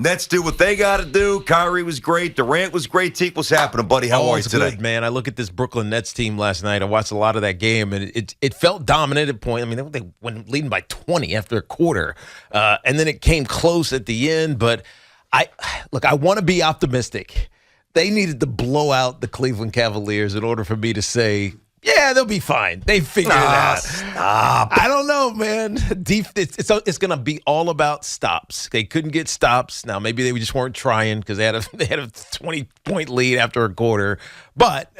Nets do what they got to do. Kyrie was great. Durant was great. Teak, what's happening, buddy? How are you today? Good, man. I look at this Brooklyn Nets team last night. I watched a lot of that game, and it felt dominant at point. I mean, they went leading by 20 after a quarter, and then it came close at the end. But I want to be optimistic. They needed to blow out the Cleveland Cavaliers in order for me to say, yeah, they'll be fine. They figured it out. Stop. I don't know, man. It's going to be all about stops. They couldn't get stops. Now, maybe they just weren't trying because they had a 20-point lead after a quarter. But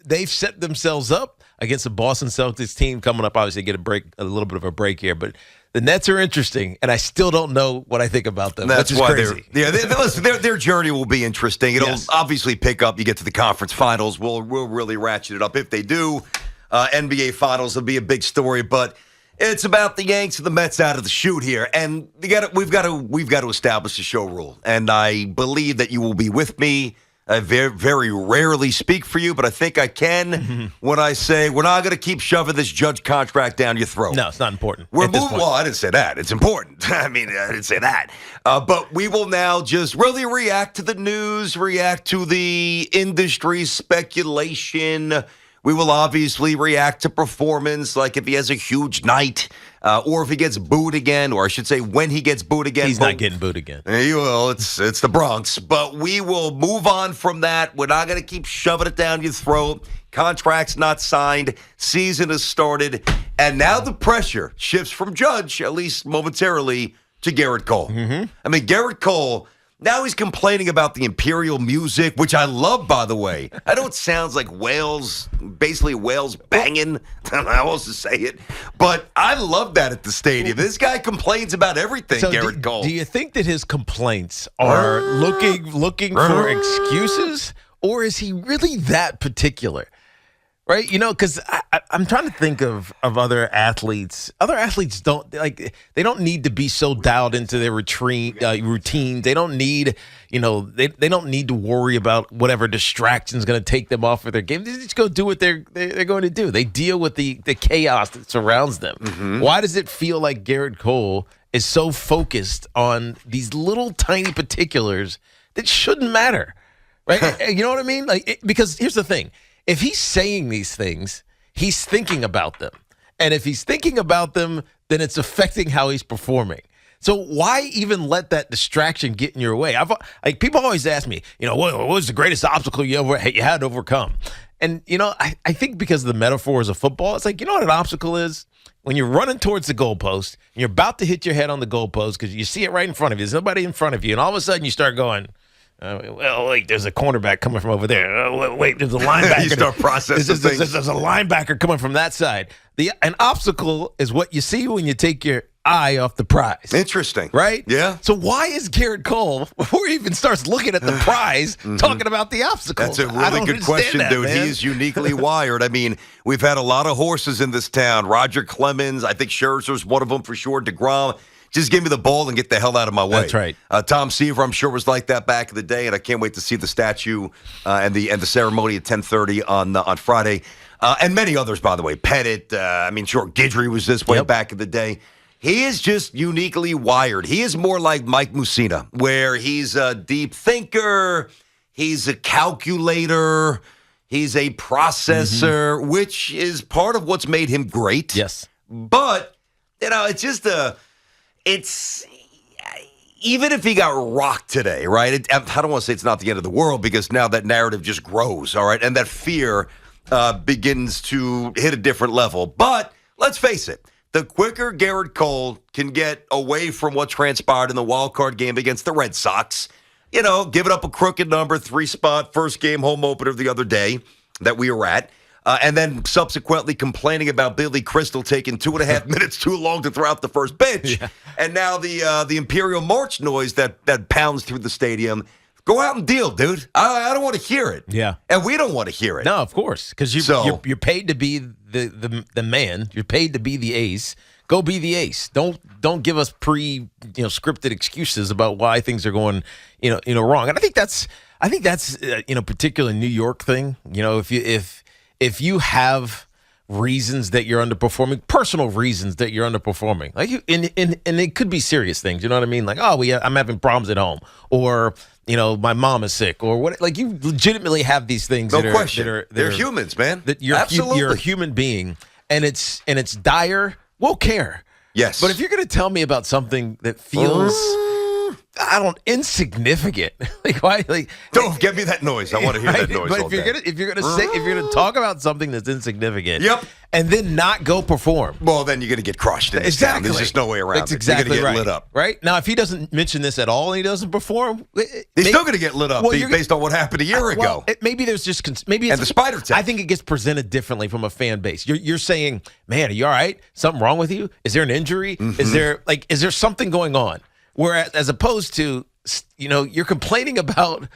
they've set themselves up against the Boston Celtics team coming up. Obviously, get a little bit of a break here. But the Nets are interesting, and I still don't know what I think about them. That's which is crazy. Listen, their journey will be interesting. It'll obviously pick up. You get to the conference finals. We'll really ratchet it up. If they do, NBA finals will be a big story. But it's about the Yanks and the Mets out of the chute here, and we've got to establish a show rule. And I believe that you will be with me. I very rarely speak for you, but I think I can when I say we're not going to keep shoving this Judge contract down your throat. No, it's not important. Well, I didn't say that. It's important. I didn't say that. But we will now just really react to the news, react to the industry speculation. We will obviously react to performance, like if he has a huge night, or if he gets booed again, or I should say when he gets booed again. He's not getting booed again. He will. It's the Bronx. But we will move on from that. We're not going to keep shoving it down your throat. Contract's not signed. Season has started. And now the pressure shifts from Judge, at least momentarily, to Gerrit Cole. Gerrit Cole, now he's complaining about the Imperial music, which I love, by the way. I know it sounds like whales, basically whales banging. I don't know how else to say it. But I love that at the stadium. This guy complains about everything, Gerrit Cole. Do you think that his complaints are looking for excuses, or is he really that particular? Right, because I'm trying to think of other athletes. Other athletes they don't need to be so dialed into their routine. They don't need, they don't need to worry about whatever distraction is going to take them off of their game. They just go do what they're going to do. They deal with the chaos that surrounds them. Why does it feel like Gerrit Cole is so focused on these little tiny particulars that shouldn't matter? Right, you know what I mean? Because here's the thing. If he's saying these things, he's thinking about them. And if he's thinking about them, then it's affecting how he's performing. So why even let that distraction get in your way? People always ask me, what was the greatest obstacle you had to overcome? And, I think because of the metaphors of football, it's like, you know what an obstacle is? When you're running towards the goalpost, and you're about to hit your head on the goalpost because you see it right in front of you. There's nobody in front of you. And all of a sudden you start going, wait, there's a cornerback coming from over there. Wait, there's a linebacker. You start processing things. There's a linebacker coming from that side. An obstacle is what you see when you take your eye off the prize. Interesting. Right? Yeah. So why is Gerrit Cole, before he even starts looking at the prize, talking about the obstacles? That's a really good question, dude. Man. He's uniquely wired. We've had a lot of horses in this town. Roger Clemens, I think Scherzer's one of them for sure. DeGrom. Just give me the ball and get the hell out of my way. That's right. Tom Seaver, I'm sure, was like that back in the day, and I can't wait to see the statue and the ceremony at 10:30 on Friday, and many others, by the way. Pettit, sure, Guidry was this way back in the day. He is just uniquely wired. He is more like Mike Mussina, where he's a deep thinker, he's a calculator, he's a processor, which is part of what's made him great. Yes. But, it's just it's even if he got rocked today, right? I don't want to say it's not the end of the world because now that narrative just grows, all right? And that fear begins to hit a different level. But let's face it, the quicker Gerrit Cole can get away from what transpired in the wild card game against the Red Sox, giving up a crooked number, 3-spot, first game home opener the other day that we were at, and then subsequently complaining about Billy Crystal taking 2.5 minutes too long to throw out the first pitch. Yeah. And now the Imperial March noise that pounds through the stadium. Go out and deal, dude. I don't want to hear it. Yeah. And we don't want to hear it. No, of course. Because you're paid to be the man. You're paid to be the ace. Go be the ace. Don't give us scripted excuses about why things are going wrong. And I think that's particular New York thing. If you have reasons that you're underperforming, personal reasons that you're underperforming. Like and it could be serious things. You know what I mean? Like, I'm having problems at home, or my mom is sick, or what? Like, you legitimately have these things. No that question. They're humans, man. That you're a human being, and it's dire. We'll care. Yes. But if you're going to tell me about something that feels insignificant, like why? Like, don't give me that noise. I want to hear that noise. But all day. if you're gonna talk about something that's insignificant, yep, and then not go perform, well, then you're gonna get crushed. Exactly. There's just no way around. That's exactly you're gonna right. get lit up. Right now, if he doesn't mention this at all and he doesn't perform, he's still gonna get lit up based on what happened a year ago. Maybe there's just maybe it's, and the spider tech. I think it gets presented differently from a fan base. You're saying, man, are you all right? Something wrong with you? Is there an injury? Mm-hmm. Is there something going on? Whereas, as opposed to, you're complaining about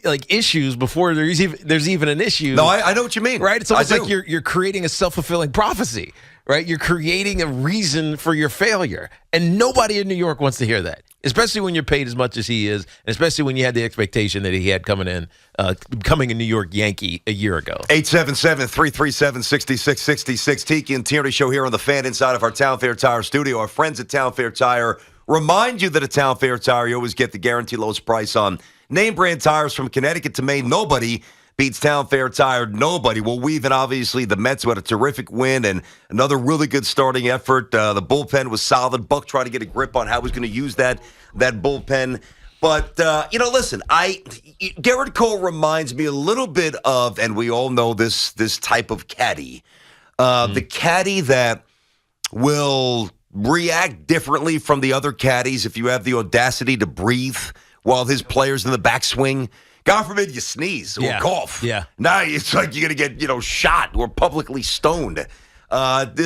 like issues before there's even an issue. No, I know what you mean. Right? It's almost like you're creating a self-fulfilling prophecy, right? You're creating a reason for your failure. And nobody in New York wants to hear that, especially when you're paid as much as he is, and especially when you had the expectation that he had coming in, becoming a New York Yankee a year ago. 877-337-6666. Tiki and Tierney show here on the Fan inside of our Town Fair Tire studio. Our friends at Town Fair Tire remind you that at Town Fair Tire, you always get the guaranteed lowest price on name brand tires from Connecticut to Maine. Nobody beats Town Fair Tire. Nobody. Well, we've, and obviously the Mets, who had a terrific win and another really good starting effort. The bullpen was solid. Buck tried to get a grip on how he was going to use that bullpen. But, listen, Gerrit Cole reminds me a little bit of, and we all know this type of caddy, the caddy that will react differently from the other caddies if you have the audacity to breathe while his player's in the backswing. God forbid you sneeze or cough. Yeah. Now it's like you're going to get, shot or publicly stoned.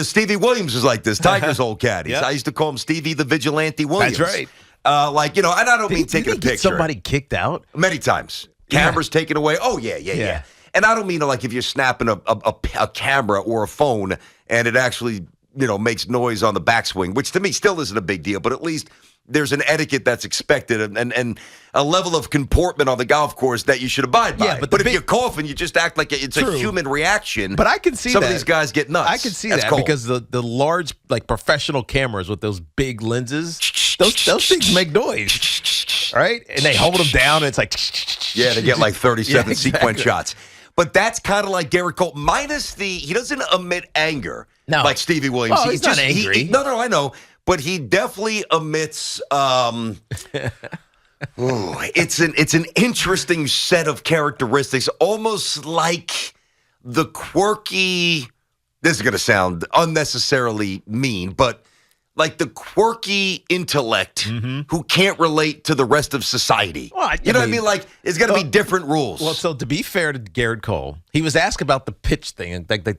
Stevie Williams is like this, Tiger's old caddy. Yep. I used to call him Stevie the Vigilante Williams. That's right. And I don't mean taking a picture. Get somebody kicked out? Many times. Cameras taken away. Oh, yeah. And I don't mean like if you're snapping a camera or a phone and it actually makes noise on the backswing, which to me still isn't a big deal, but at least there's an etiquette that's expected and a level of comportment on the golf course that you should abide by. Yeah, but if you cough and you just act like it's a human reaction, but I can see some of these guys get nuts. I can see that's that cold. because the large professional cameras with those big lenses, those things make noise, right? And they hold them down, and it's like they get like 37 sequence exactly. shots. But that's kind of like Gerrit Cole, minus he doesn't emit anger like Stevie Williams. Oh, he's not angry. No, I know. But he definitely emits. It's an interesting set of characteristics, almost like the quirky. This is going to sound unnecessarily mean, but like the quirky intellect who can't relate to the rest of society. Well, you know what I mean? Like, it's going to be different rules. Well, so to be fair to Gerrit Cole, he was asked about the pitch thing, like the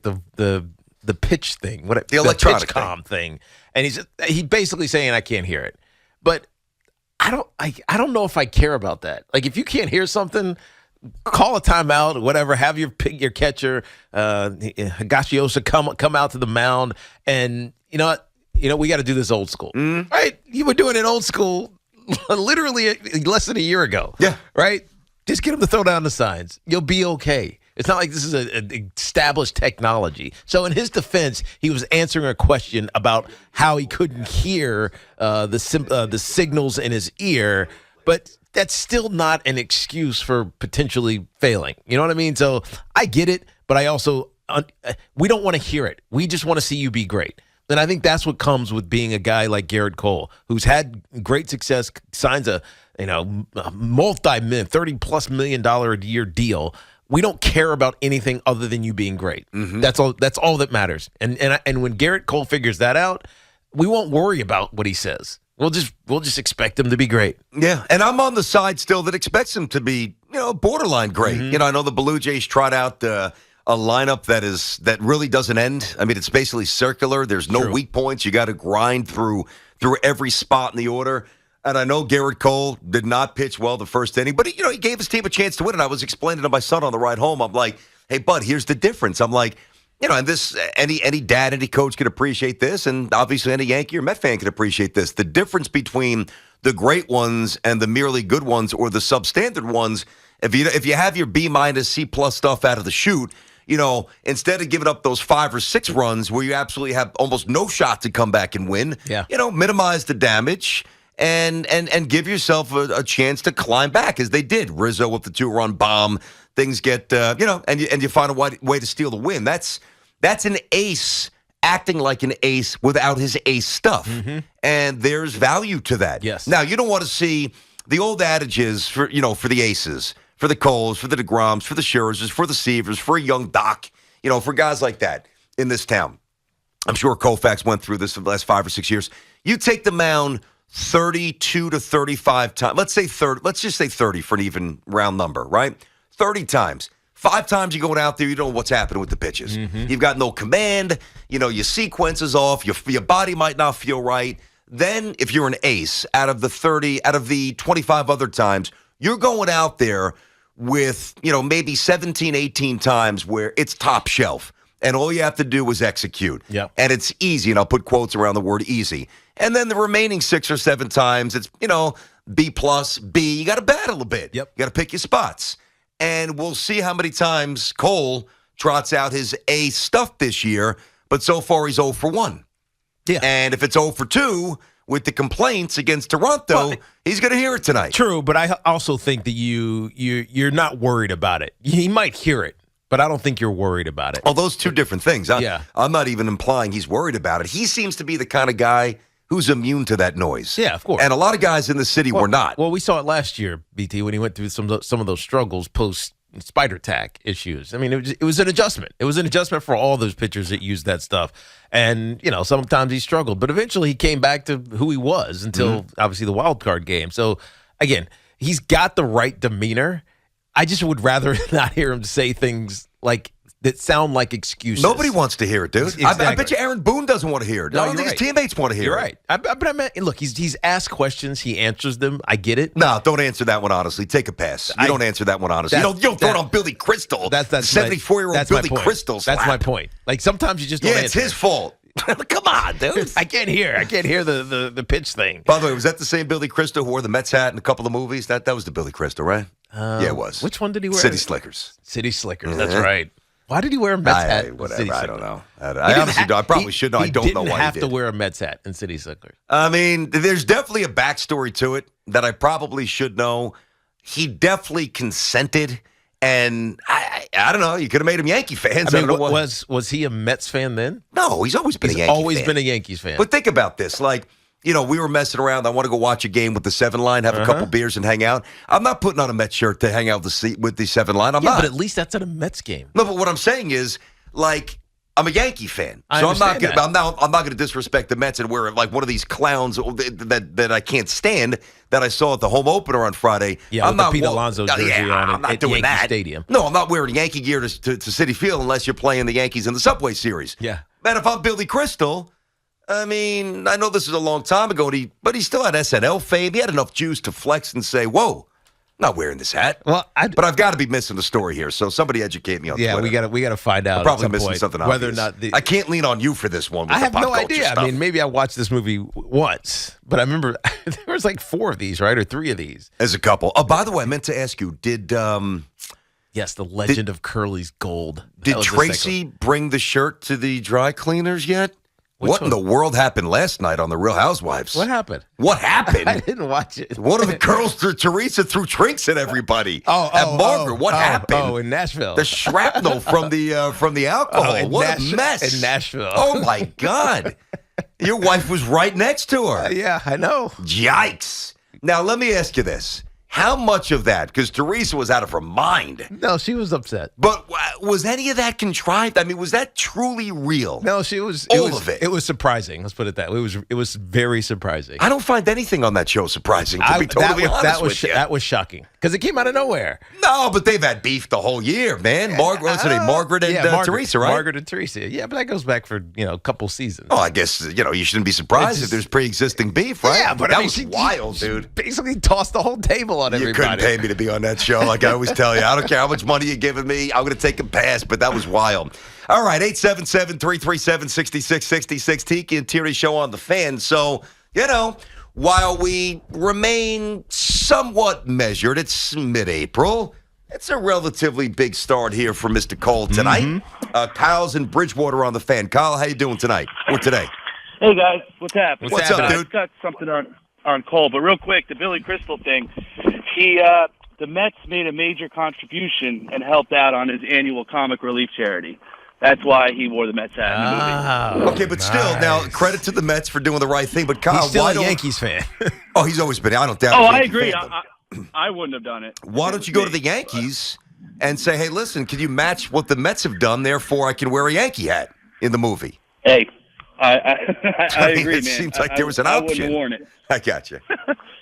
pitch thing, the electronic pitch comm thing, and he basically saying I can't hear it, but I don't know if I care about that. Like, if you can't hear something, call a timeout or whatever. Have your catcher Higashioka come out to the mound, and we got to do this old school, right? You were doing it old school, literally less than a year ago, right? Just get him to throw down the signs. You'll be okay. It's not like this is an established technology. So in his defense, he was answering a question about how he couldn't hear the signals in his ear, but that's still not an excuse for potentially failing. You know what I mean? So I get it, but I also we don't want to hear it. We just want to see you be great. And I think that's what comes with being a guy like Gerrit Cole, who's had great success, signs a $30+ million a year deal. We don't care about anything other than you being great. That's all. That's all that matters. And when Gerrit Cole figures that out, we won't worry about what he says. We'll just expect him to be great. Yeah, and I'm on the side still that expects him to be borderline great. I know the Blue Jays tried out a lineup that really doesn't end. I mean, it's basically circular. There's no weak points. You got to grind through every spot in the order. And I know Gerrit Cole did not pitch well the first inning, but he gave his team a chance to win. And I was explaining to my son on the ride home, I'm like, hey, bud, here's the difference. I'm like, and this any dad, any coach can appreciate this, and obviously any Yankee or Met fan can appreciate this. The difference between the great ones and the merely good ones or the substandard ones, if you have your B-, C+ stuff out of the chute, instead of giving up those 5 or 6 runs where you absolutely have almost no shot to come back and win, minimize the damage and give yourself a chance to climb back, as they did. Rizzo with the 2-run bomb. Things get, and you find a way to steal the win. That's an ace acting like an ace without his ace stuff. And there's value to that. Yes. Now, you don't want to see the old adages for the aces, for the Coles, for the DeGroms, for the Scherzers, for the Seavers, for a young Doc, for guys like that in this town. I'm sure Koufax went through this for the last 5 or 6 years. You take the mound 32 to 35 times. Let's say 30. Let's just say 30 for an even round number, right? 30 times. 5 times you're going out there, you don't know what's happening with the pitches. You've got no command. Your sequence is off. Your body might not feel right. Then, if you're an ace, out of the 25 other times, you're going out there with, maybe 17, 18 times where it's top shelf. And all you have to do is execute. Yep. And it's easy, and I'll put quotes around the word easy. And then the remaining 6 or 7 times, it's, B+, B. You got to battle a bit. Yep. You got to pick your spots. And we'll see how many times Cole trots out his A stuff this year. But so far, he's 0 for 1. Yeah. And if it's 0 for 2 with the complaints against Toronto, he's going to hear it tonight. True, but I also think that you're not worried about it. He might hear it, but I don't think you're worried about it. Oh, those 2 different things. Yeah. I'm not even implying he's worried about it. He seems to be the kind of guy who's immune to that noise. Yeah, of course. And a lot of guys in the city were not. Well, we saw it last year, BT, when he went through some of those struggles post spider tack issues. I mean, it was an adjustment. It was an adjustment for all those pitchers that used that stuff. And, sometimes he struggled. But eventually he came back to who he was until, obviously, the wild card game. So, again, he's got the right demeanor. I just would rather not hear him say things that sound like excuses. Nobody wants to hear it, dude. Exactly. I bet you Aaron Boone doesn't want to hear it. No, I don't think his teammates want to hear You're it. right. But I meant, look, he's asked questions. He answers them. I get it. No, don't answer that one honestly. Take a pass. You don't answer that one honestly. You don't throw it on Billy Crystal. That's 74-year-old Billy Crystal. That's my point. Sometimes you just don't answer. It's his fault. Come on, dude. I can't hear the pitch thing. By the way, was that the same Billy Crystal who wore the Mets hat in a couple of movies? That was the Billy Crystal, right? Yeah, it was. Which one did he wear? City Slickers. City Slickers. That's right. Why did he wear a Mets hat? Whatever. I don't know. I honestly don't. I probably should know. I don't know why he did. He didn't have to wear a Mets hat in City Slickers. I mean, there's definitely a backstory to it that I probably should know. He definitely consented, and I don't know. You could have made him Yankee fans. I mean, was he a Mets fan then? No, he's always been a Yankee fan. He's always been a Yankees fan. But think about this. We were messing around. I want to go watch a game with the 7 line, have a couple beers, and hang out. I'm not putting on a Mets shirt to hang out with the 7 line. I'm not. But at least that's at a Mets game. No, but what I'm saying is, I'm a Yankee fan, so I'm not going to disrespect the Mets and wear one of these clowns that I can't stand that I saw at the home opener on Friday. Yeah, I'm with not the Pete Alonso jersey on I'm not at doing Yankee that. Stadium. No, I'm not wearing Yankee gear to Citi Field unless you're playing the Yankees in the Subway Series. Yeah, man, if I'm Billy Crystal. I mean, I know this is a long time ago, but he still had SNL fame. He had enough juice to flex and say, whoa, I'm not wearing this hat. Well, but I've got to be missing the story here, so somebody educate me on Twitter. Yeah, we got to find out. I'm probably at some missing point something whether obvious. or not I can't lean on you for this one. With I have the pop no idea. Stuff. I mean, maybe I watched this movie once, but I remember there was 4 of these, right, or 3 of these. As a couple. Oh, by the way, I meant to ask you, Yes, the legend of Curly's Gold. Did Tracy bring the shirt to the dry cleaners yet? What in the world happened last night on The Real Housewives? What happened? What happened? I didn't watch it. One of the girls, Teresa, threw drinks at everybody. At Margaret. What happened? Oh, in Nashville. The shrapnel from the alcohol. What a mess. In Nashville. Oh, my God. Your wife was right next to her. Yeah, I know. Yikes. Now, let me ask you this. How much of that, because Teresa was out of her mind. No, she was upset. But was any of that contrived? I mean, was that truly real? No, she was. All of it. It was surprising. Let's put it that way. It was very surprising. I don't find anything on that show surprising, to be totally honest with you. That was shocking, because it came out of nowhere. No, but they've had beef the whole year, man. What's her name? Margaret and Teresa, right? Margaret and Teresa. Yeah, but that goes back for, a couple seasons. Oh, I guess, you shouldn't be surprised if there's pre-existing beef, right? Yeah, but that was wild, dude. Basically tossed the whole table on everybody. You couldn't pay me to be on that show. Like I always tell you, I don't care how much money you're giving me. I'm going to take a pass, but that was wild. All right, 877-337-6666, Tiki and Tierney show on the Fan. So, while we remain somewhat measured, it's mid-April. It's a relatively big start here for Mr. Cole tonight. Kyle's in Bridgewater on the Fan. Kyle, how you doing tonight or today? Hey guys, what's happening? What's up, dude? I've got something on Cole, but real quick, the Billy Crystal thing. The Mets made a major contribution and helped out on his annual comic relief charity. That's why he wore the Mets hat in the movie. Okay, but still, now credit to the Mets for doing the right thing. But Kyle, He's still why a don't? Yankees fan. Oh, he's always been. I don't doubt. Oh, he's a I Yankee agree. fan, but I wouldn't have done it. why don't you go to the Yankees and say, "Hey, listen, can you match what the Mets have done? Therefore, I can wear a Yankee hat in the movie." Hey, I mean, agree, it man. seems like there was an I option. wouldn't have worn it. I got you.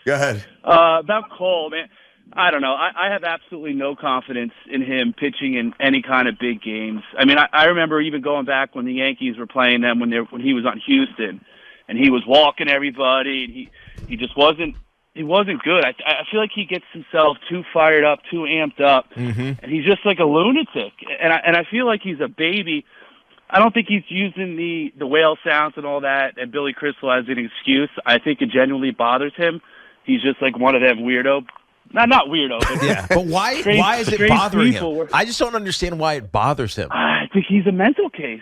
Go ahead. About Cole, man. I don't know. I have absolutely no confidence in him pitching in any kind of big games. I mean, I remember even going back when the Yankees were playing them when he was on Houston, and he was walking everybody, and he just wasn't good. I feel like he gets himself too fired up, too amped up, and he's just like a lunatic. And I feel like he's a baby. I don't think he's using the whale sounds and all that and Billy Crystal as an excuse. I think it genuinely bothers him. He's just like one of them weirdo. Not weirdo, but Yeah, but why is it strange bothering people. him? I just don't understand why it bothers him. I think he's a mental case.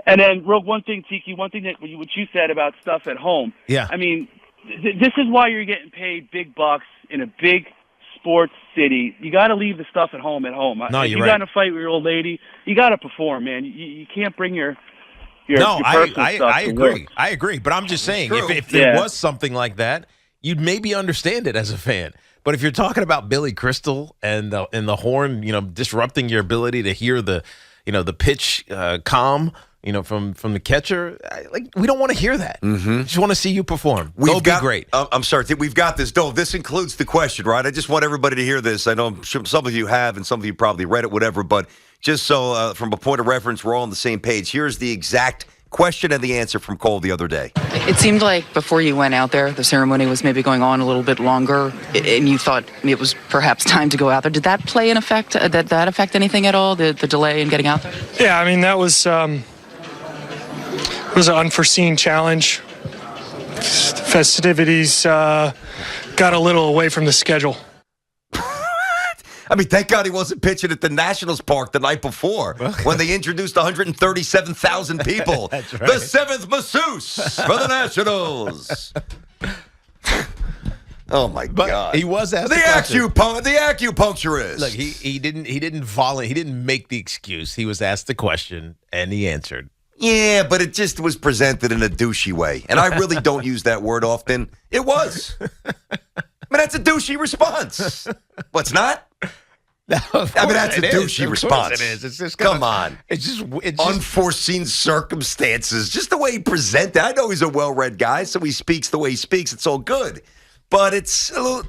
And then, one thing, Tiki, what you said about stuff at home. Yeah. I mean, this is why you're getting paid big bucks in a big sports city. You got to leave the stuff at home. No, if you're you right. got in a fight with your old lady, you got to perform, man. You can't bring your No, personal stuff I to agree. work. I agree. But I'm just saying, true. if there Yeah. was something like that, you'd maybe understand it as a fan. But if you're talking about Billy Crystal and the horn, disrupting your ability to hear the pitch calm, from the catcher, we don't want to hear that. We just want to see you perform. Go be great. I'm sorry. We've got this. No, this includes the question, right? I just want everybody to hear this. I know some of you have and some of you probably read it, whatever. But just so from a point of reference, we're all on the same page. Here's the exact question and the answer from Cole the other day. It seemed like before you went out there, the ceremony was maybe going on a little bit longer, and you thought it was perhaps time to go out there. Did that play an effect? Did that affect anything at all, the delay in getting out there? Yeah, I mean, that was an unforeseen challenge. Festivities got a little away from the schedule. I mean, thank God he wasn't pitching at the Nationals Park the night before when they introduced 137,000 people. That's right. The seventh masseuse for the Nationals. Oh my God! He was asked the acupuncturist. Look, he didn't make the excuse. He was asked the question and he answered. Yeah, but it just was presented in a douchey way, and I really don't use that word often. It was. I mean, that's a douchey response. What's not? I mean, that's a douchey response. It is. It's just come on. It's just unforeseen circumstances. Just the way he presented. I know he's a well-read guy, so he speaks the way he speaks. It's all good, but it's a little,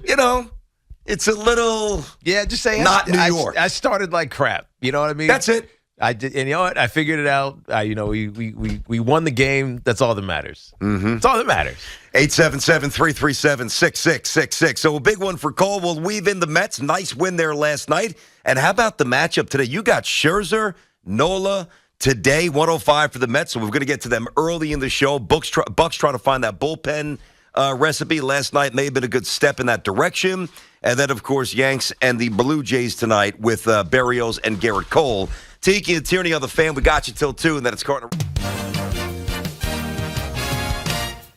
it's a little. Yeah, just say not New York. I started like crap. You know what I mean? That's it. I did, and you know what? I figured it out. We won the game. That's all that matters. That's all that matters. 877-337-6666. So a big one for Cole. We'll weave in the Mets. Nice win there last night. And how about the matchup today? You got Scherzer, Nola today, 105 for the Mets. So we're going to get to them early in the show. Bucks trying to find that bullpen recipe. Last night may have been a good step in that direction. And then, of course, Yanks and the Blue Jays tonight with Berrios and Gerrit Cole. Tiki and Tierney on the Fan. We got you till 2, and then it's Carter.